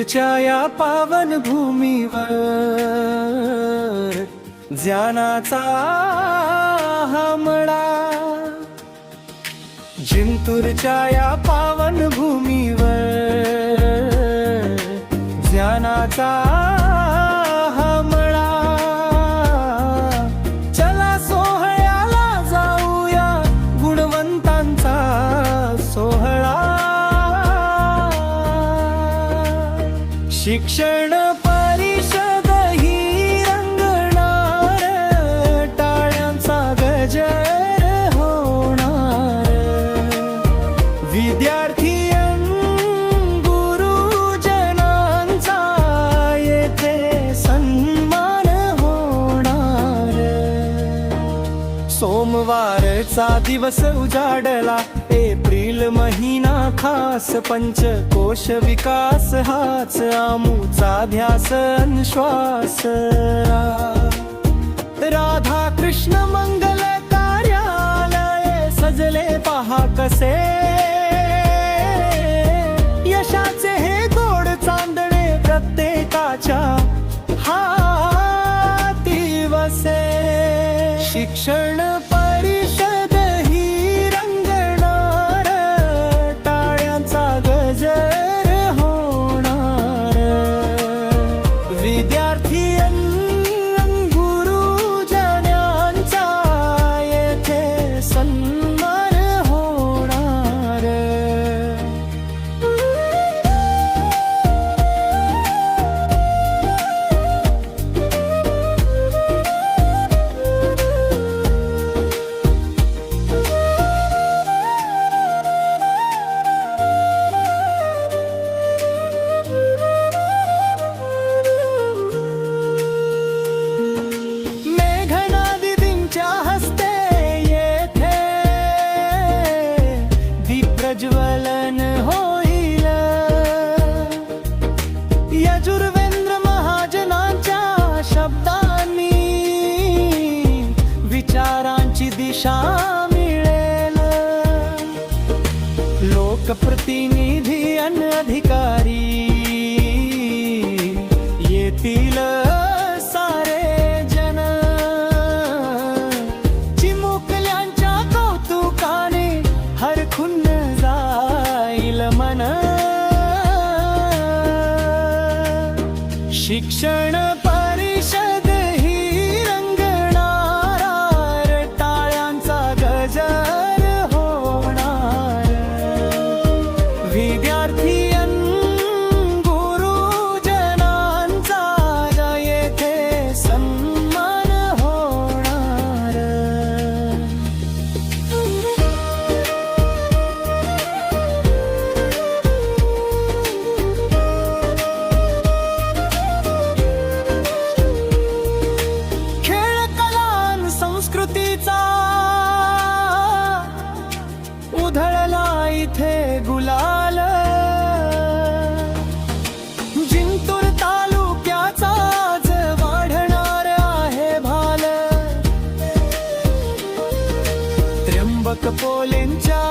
जिंतूरच्या या पावन भूमीवर ज्ञानाचा हा मळा, जिंतूरच्या या पावन भूमीवर ज्ञानाचा हा मळा. चला सोहळ्याला जाऊया गुणवंतांचा सोहळा. शिक्षण परिषद ही रंगणार, टाळ्यांचा गजर होणार. विद्यार्थी गुरुजनांचा येथे सन्मान होणार. सोमवारचा दिवस उजाडला, एप्रिल महिना खास. पंचकोश विकास हाच आमूचा ध्यास अन श्वास. राधा कृष्ण मंगल कार्यालय सजले पहा कसे. यशाचे हे गोड चांदणे प्रत्येकाच्या हाती वसे. शिक्षण परिषद ही रंगणार, टाळ्यांचा गजर होणार. विद्यार्थी गुरुजनांचा येथे सन्मान होणार. प्रज्वलन होईल. यजुर्वेंद्र महाजनांच्या शब्दांनी विचारांची दिशा मिळेल. लोकप्रतिनिधी अन अधिकारी येतील सारे जन. चिमुकल्यांच्या कौतुकाने हरखुन जाईल मन. शिक्षण परिषद ही रंगणार, टाळ्यांचा गजर होणार. विद्यार्थी गुरुजनांचा येथे सन्मान होणार. संस्कृतीचा उधळला इथे गुलाल. जिंतूर तालुक्याचा आज वाढणार आहे भाल. त्र्यंबक पोलेंच्या